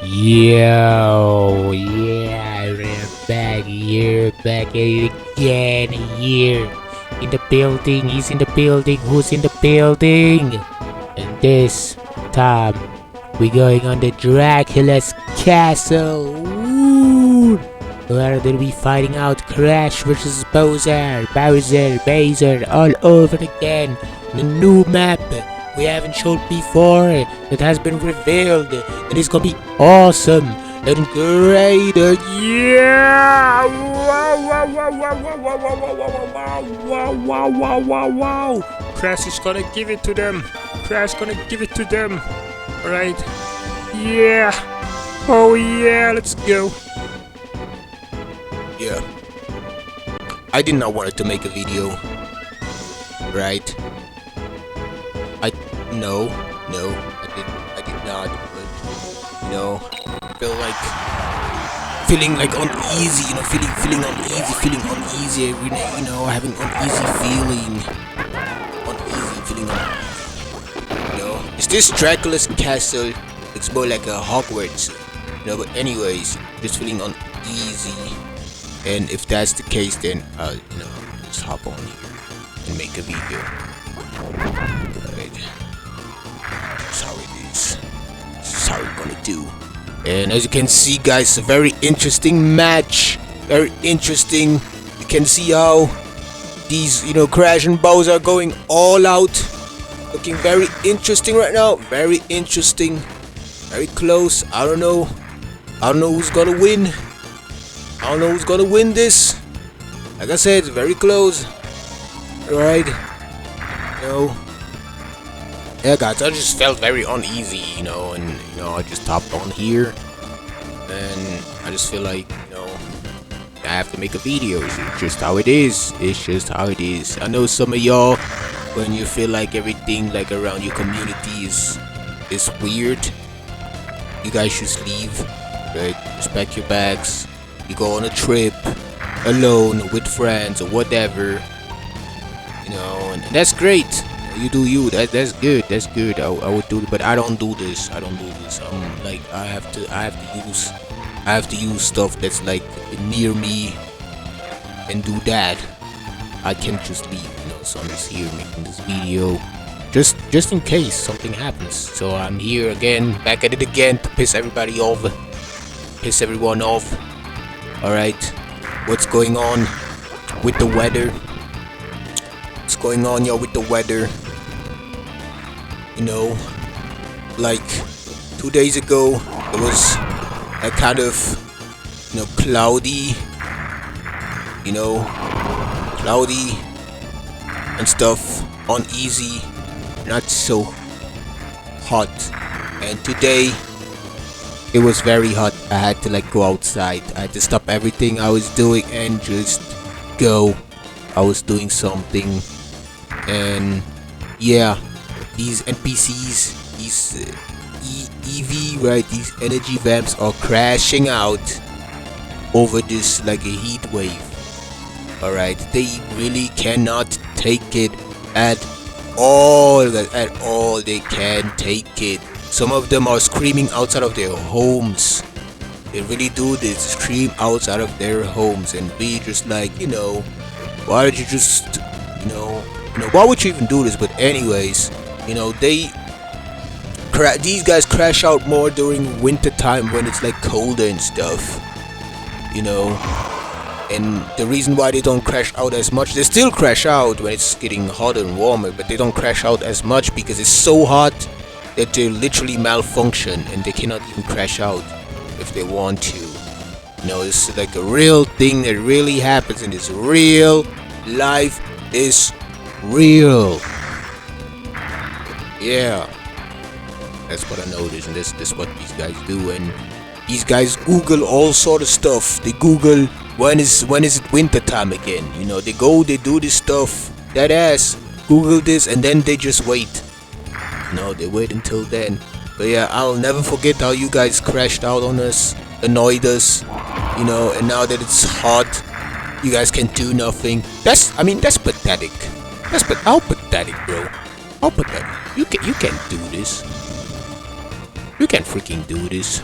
Yo, yeah, we're back here, back at it again, here. In the building, he's in the building, who's in the building? And this time, we're going on the Dracula's castle. Woo! Where they'll be fighting out Crash versus Bowser, all over again. The new map we haven't showed before that has been revealed, and it's gonna be awesome and great. Yeah! Wow! Crash is gonna give it to them. Alright. Yeah. Oh yeah, let's go. Yeah. I did not want to make a video. Right? No, I did not, but, feeling like uneasy, feeling uneasy every day, having uneasy feeling, is this Dracula's castle? Looks more like a Hogwarts, but anyways, just feeling uneasy, and if that's the case, then I'll, just hop on here and make a video. That's how it is. This is how we're gonna do. And as you can see, guys, a very interesting match. Very interesting. You can see how these, Crash and Bowser are going all out. Looking very interesting right now. Very interesting. Very close. I don't know who's gonna win. I don't know who's gonna win this. Like I said, very close. Alright. Yeah, guys, I just felt very uneasy, and I just hopped on here, and I just feel like, I have to make a video. It's just how it is. I know some of y'all, when you feel like everything like around your community is weird, you guys just leave, right? Just pack your bags. You go on a trip alone with friends or whatever, and that's great. You do you. That's good. I would do it, but I don't do this. Like I have to use stuff that's like near me and do that. I can't just leave, so I'm just here making this video just in case something happens. So I'm here again, back at it again, to piss everybody off, piss everyone off. Alright, what's going on with the weather? What's going on, y'all, with the weather? Like 2 days ago, it was a kind of, cloudy, cloudy and stuff, uneasy, not so hot. And today, it was very hot. I had to go outside. I had to stop everything I was doing and just go. I was doing something, and yeah, these NPCs, these EV, right, these energy vamps are crashing out over this like a heat wave. Alright, they really cannot take it at all. They can't take it. Some of them are screaming outside of their homes. They really do this, scream outside of their homes, and we just why did you just, why would you even do this? But anyways, these guys crash out more during winter time when it's like colder and stuff, and the reason why they don't crash out as much, they still crash out when it's getting hotter and warmer, but they don't crash out as much because it's so hot that they literally malfunction and they cannot even crash out if they want to. It's like a real thing that really happens, and it's real. Life is real. Yeah, that's what I noticed, and this is what these guys do. And these guys Google all sort of stuff. They Google when is it winter time again. They do this stuff, that ass, Google this, and then they just wait. They wait until then. But yeah, I'll never forget how you guys crashed out on us, annoyed us, and now that it's hot, you guys can do nothing. That's pathetic. How pathetic, bro. How pathetic. You can't do this. You can't freaking do this.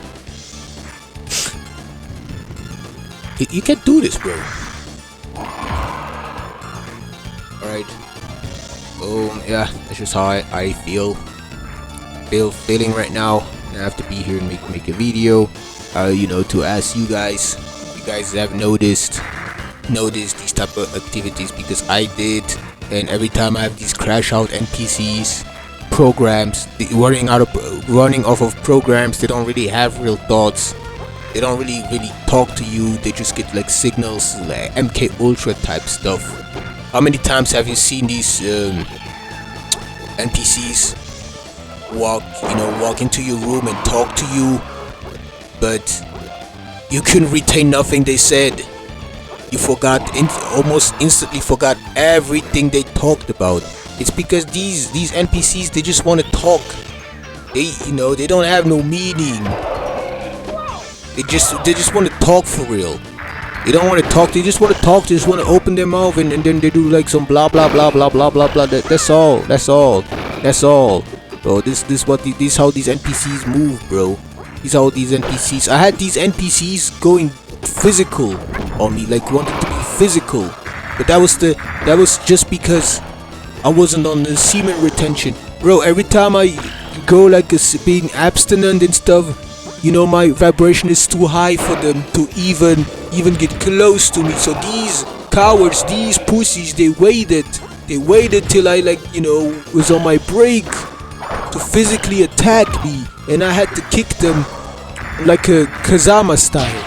You can't do this, bro. Alright. Yeah, that's just how I feel. Feeling right now. I have to be here and make a video. You know, to ask you guys. You guys have noticed these type of activities, because I did. And every time I have these crash out NPCs, programs, running off of programs, they don't really have real thoughts. They don't really talk to you. They just get like signals, like MK Ultra type stuff. How many times have you seen these NPCs walk into your room and talk to you, but you couldn't retain nothing they said? You almost instantly forgot everything they talked about. It's because these NPCs, they just want to talk. They don't have no meaning. They just want to talk for real. They don't want to talk. They just want to talk. They just want to open their mouth and then they do like some blah blah blah blah blah blah blah. That's all. Bro, this is how these NPCs move, bro. These are how these NPCs. I had these NPCs going physical on me, like wanted to be physical, but that was just because I wasn't on the semen retention, bro. Every time I go like being abstinent and stuff, my vibration is too high for them to even get close to me. So these cowards, these pussies, they waited till I was on my break to physically attack me, and I had to kick them like a Kazama style.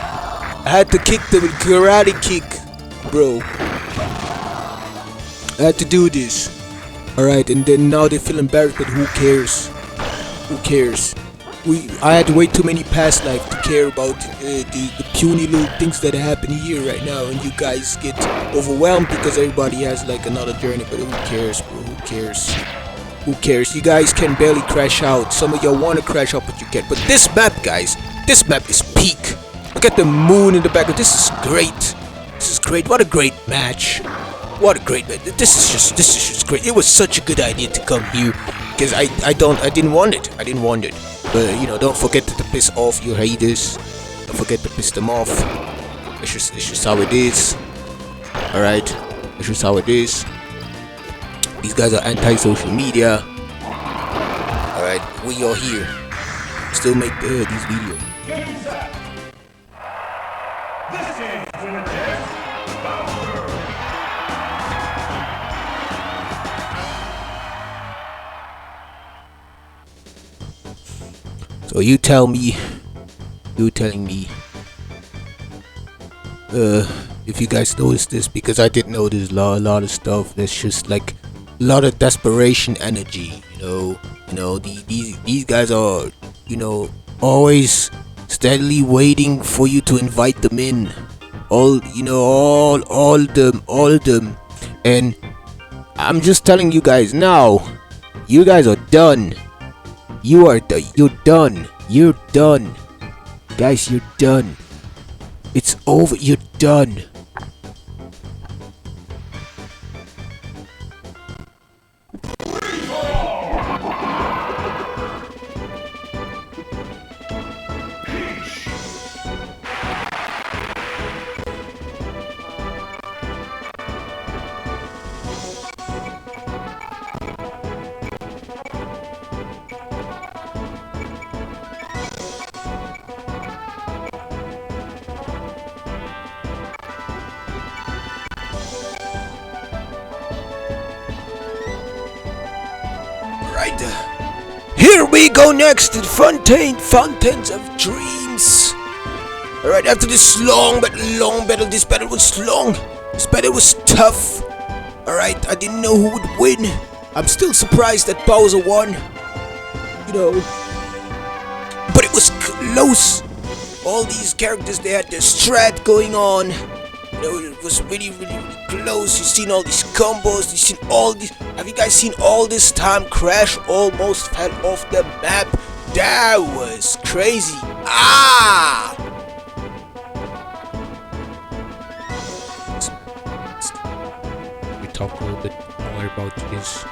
I had to kick them with karate kick, bro. I had to do this. Alright, and then now they feel embarrassed, but who cares? Who cares? I had way too many past life to care about the puny little things that happen here right now, and you guys get overwhelmed because everybody has like another journey. But who cares, bro? Who cares? Who cares? You guys can barely crash out. Some of y'all want to crash out, but you can't. But this map, guys, this map is peak. Look at the moon in the background. This is great. This is great. What a great match. What a great match. This is just great. It was such a good idea to come here, because I didn't want it. But don't forget to piss off your haters. Don't forget to piss them off. It's just how it is. Alright? It's just how it is. These guys are anti-social media. Alright, we are here. Still make these videos. So you telling me, if you guys noticed this, because I did notice a lot of stuff. There's just like a lot of desperation energy, these guys are, always steadily waiting for you to invite them in. All of them. And I'm just telling you guys now, you guys are done. You're done. You're done. Guys, you're done. It's over. You're done. Here we go next to Fountains of Dreams. Alright, after this long battle, this battle was long. This battle was tough. Alright, I didn't know who would win. I'm still surprised that Bowser won. But it was close. All these characters, they had their strat going on. It was really close. You've seen all these combos. You've seen all these. Have you guys seen all this time? Crash almost fell off the map. That was crazy. We talk a little bit more about this.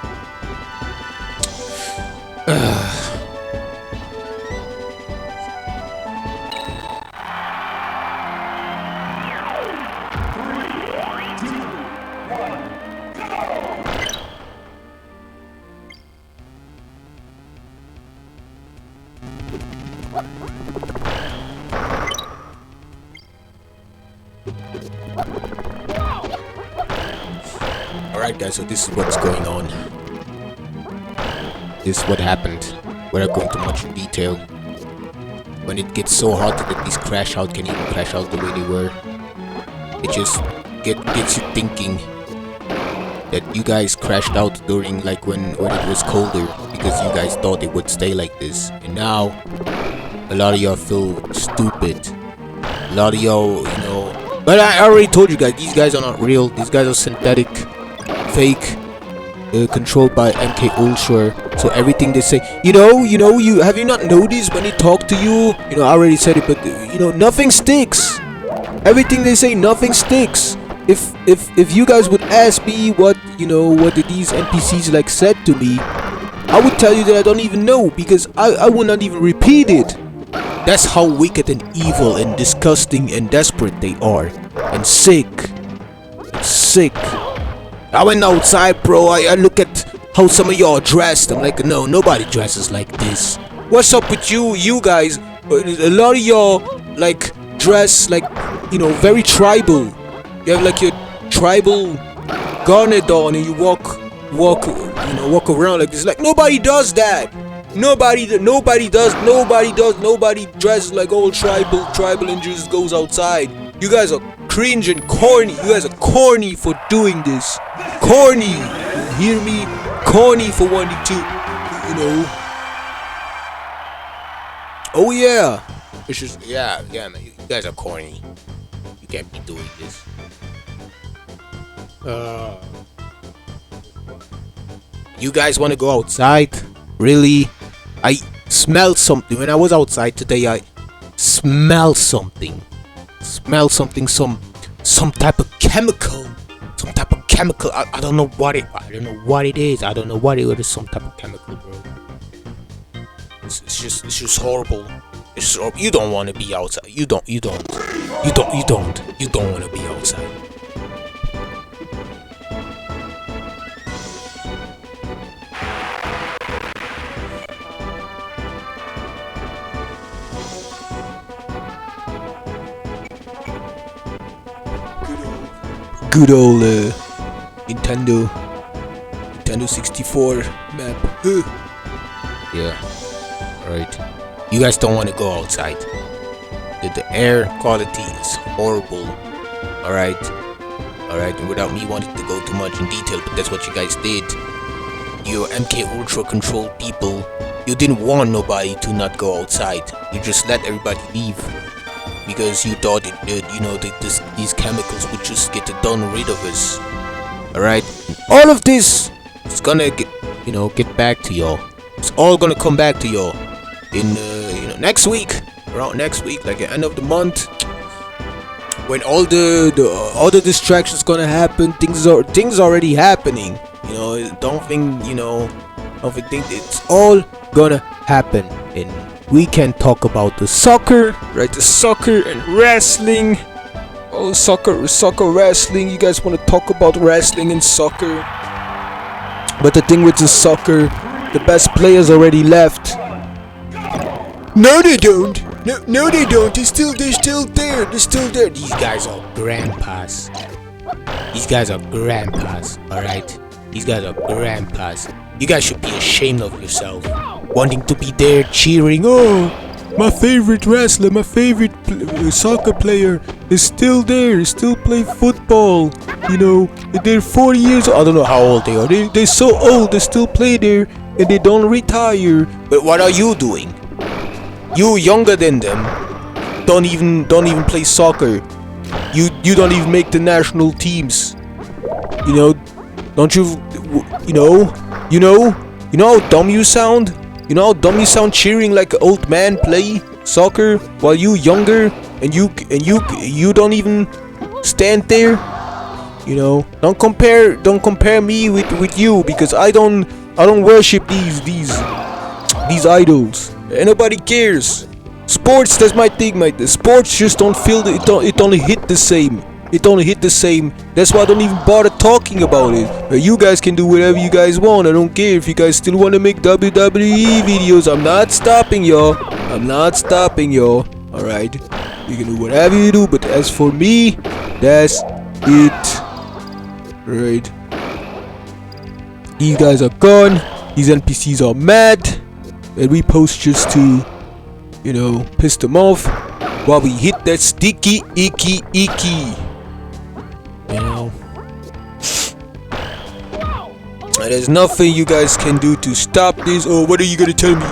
Alright guys, so this is what's going on. This is what happened. Without going too much in detail. When it gets so hot that these crash out can even crash out the way they were. It just gets you thinking that you guys crashed out during like when it was colder because you guys thought it would stay like this. And now a lot of y'all feel stupid. A lot of y'all, you know, but I already told you guys, these guys are not real. These guys are synthetic, fake, controlled by MK Ultra. So everything they say, you have you not noticed when they talk to you? You know, I already said it, but nothing sticks. Everything they say, nothing sticks. If you guys would ask me what did these NPCs like said to me, I would tell you that I don't even know because I would not even repeat it. That's how wicked and evil and disgusting and desperate they are, and sick. Sick. I went outside, bro. I look at how some of y'all dressed. I'm like, no, nobody dresses like this. What's up with you guys? A lot of y'all like dress like, very tribal. You have like your tribal garnet on and you walk around like this. Like nobody does that. Nobody dresses like old tribal and just goes outside. You guys are cringe and corny. You guys are corny for doing this. Corny. You hear me? Corny for wanting to, Oh yeah. It's just yeah, man. You guys are corny. You can't be doing this. You guys want to go outside? Really? I smelled something when I was outside today. I smelled something. Some type of chemical. I don't know what it is. I don't know what it is. Some type of chemical, bro. It's just horrible. It's horrible. You don't want to be outside. You don't want to be outside. Good old Nintendo 64 map. Yeah. Alright. You guys don't want to go outside. The air quality is horrible. Alright. And without me wanting to go too much in detail, but that's what you guys did. You MK Ultra controlled people. You didn't want nobody to not go outside. You just let everybody leave. Because you thought these chemicals would just get rid of us. Alright? All of this is gonna get back to y'all. It's all gonna come back to y'all in next week. Around next week, like at the end of the month, when all the distractions gonna happen. Things already happening. Don't think it's all gonna happen. And we can talk about the soccer, right? The soccer and wrestling. Oh, soccer, wrestling. You guys want to talk about wrestling and soccer? But the thing with the soccer, the best players already left. No, they don't. No, they don't. They're still there. These guys are grandpas. Alright? These guys are grandpas. You guys should be ashamed of yourself. Wanting to be there cheering. Oh, my favorite wrestler, my favorite soccer player is still there. Still play football. They're 40 years old. I don't know how old they are. They're so old. They still play there and they don't retire. But what are you doing? You younger than them. Don't even play soccer. You don't even make the national teams. Don't you? You know how dumb you sound? You know how dumb you sound cheering like an old man play soccer while you younger and you don't even stand there? Don't compare me with you because I don't worship these idols. And nobody cares. Sports, that's my thing, mate. The sports just don't feel it only hit the same. That's why I don't even bother talking about it. But you guys can do whatever you guys want. I don't care if you guys still want to make WWE videos. I'm not stopping y'all. I'm not stopping, yo. Alright? You can do whatever you do, but as for me, that's it. Right? These guys are gone. These NPCs are mad. And we post just to, you know, piss them off while we hit that sticky, icky. You know? And there's nothing you guys can do to stop this. Oh, what are you gonna tell me?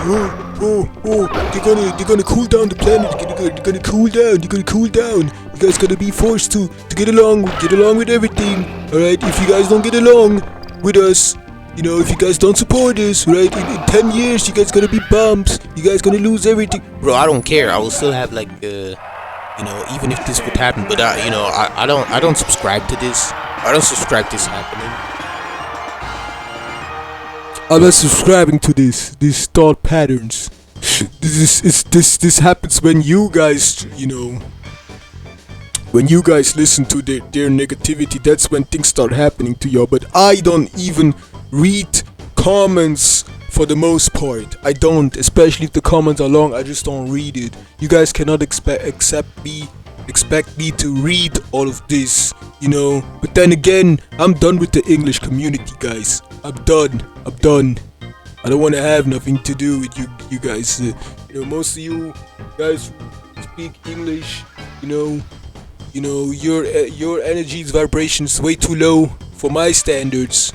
They're gonna cool down the planet. They're gonna cool down. You're gonna cool down. You guys gotta be forced to get along with everything. Alright, if you guys don't get along with us, you know, if you guys don't support us, right, in 10 years, you guys gonna be bumps. You guys gonna lose everything. Bro, I don't care. I will still have like, you know, even if this would happen. But you know, I don't subscribe to this. I don't subscribe to this happening. I'm not subscribing to these thought patterns. This happens when you guys, you know, when you guys listen to their negativity. That's when things start happening to y'all. But I don't even read comments for the most part. I don't, especially if the comments are long. I just don't read it. You guys cannot expect me to read all of this, you know. But then again, I'm done with the English community, guys. I'm done. I don't want to have nothing to do with you guys. You know, most of you guys speak English. You know, your energy's vibration's way too low for my standards.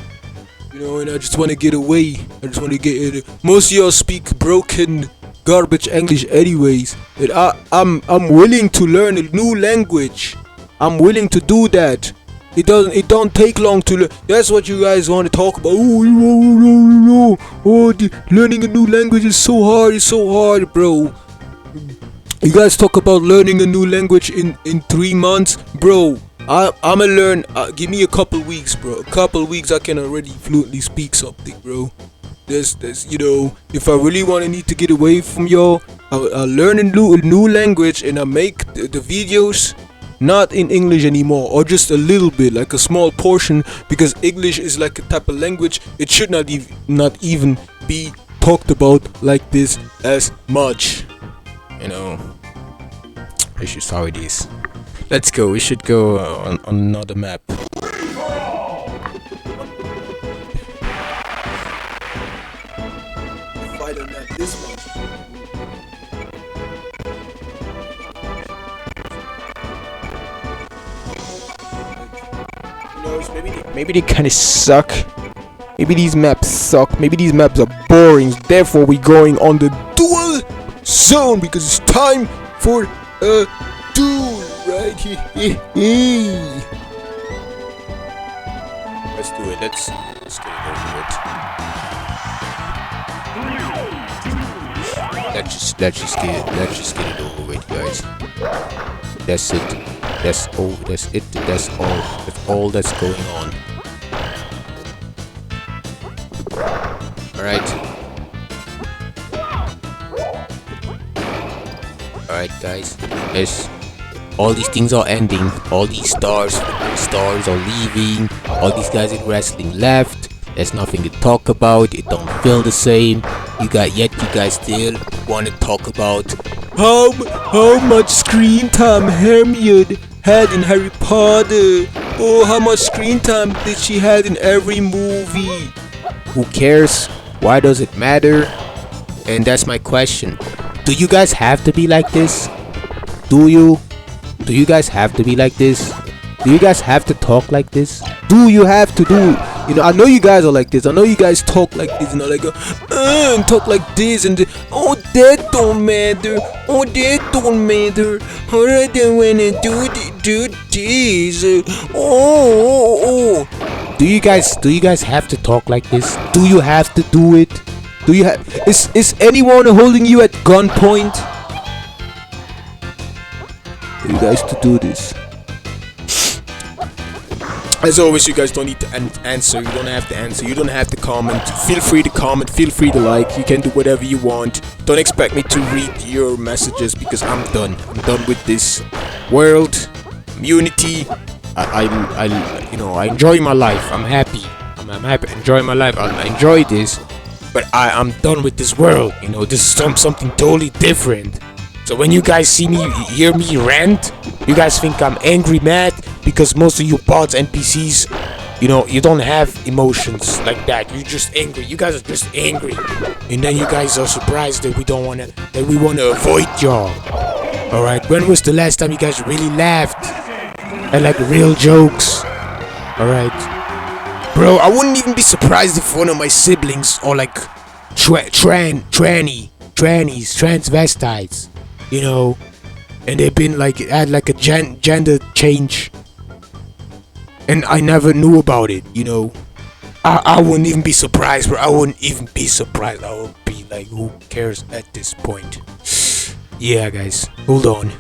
You know, and I just want to get away. I just want to get it. Most of y'all speak broken garbage English anyways. And I'm willing to learn a new language. I'm willing to do that. It don't take long to learn. That's what you guys want to talk about. Learning a new language is so hard. It's so hard, bro. You guys talk about learning a new language in 3 months, bro. I'ma learn. Give me a couple weeks, bro. A couple weeks, I can already fluently speak something, bro. There's, you know, if I really need to get away from y'all, I'll learn a new language, and I make the videos not in English anymore, or just a little bit, like a small portion, because English is like a type of language. It should not even be talked about like this as much. You know, it's just how it is. Let's go. We should go on another map. Final map this one. Maybe they kind of suck. Maybe these maps suck. Maybe these maps are boring. Therefore, we're going on the dual zone because it's time for a duel, right? Let's do it. Let's get it over with. Let's just get it over with, guys. That's it. That's all that's going on. Alright guys. Yes. All these things are ending. All these stars are leaving. All these guys in wrestling left. There's nothing to talk about. It don't feel the same. You guys still want to talk about how much screen time Hermione had in Harry Potter. Oh, how much screen time did she had in every movie? Who cares? Why does it matter? And that's my question. Do you guys have to be like this? Do you guys have to be like this? Do you guys have to talk like this? Do you have to do? You know, I know you guys are like this. I know you guys talk like this, you know, like and talk like this and oh, that don't matter. Oh, that don't matter. I don't wanna do this. Oh. Do you guys have to talk like this? Do you have to do it? Do you have? Is anyone holding you at gunpoint? For you guys to do this. As always, you guys don't need to answer. You don't have to answer. You don't have to comment. Feel free to comment. Feel free to like. You can do whatever you want. Don't expect me to read your messages because I'm done. I'm done with this world, community. I enjoy my life. I'm happy. I'm happy. Enjoy my life. I enjoy this. but I'm done with this world. You know, this is something totally different. So when you guys hear me rant, you guys think I'm angry, mad, because most of you bots, NPCs, you know, you don't have emotions like that. You're just angry. You guys are just angry, and then you guys are surprised that we wanna avoid y'all. All right. When was the last time you guys really laughed at like real jokes? All right, bro. I wouldn't even be surprised if one of my siblings or like transvestites, you know, and they've been like had like a gender change, and I never knew about it, you know. I wouldn't even be surprised, bro. I wouldn't even be surprised. I would be like, who cares at this point? Yeah, guys, hold on.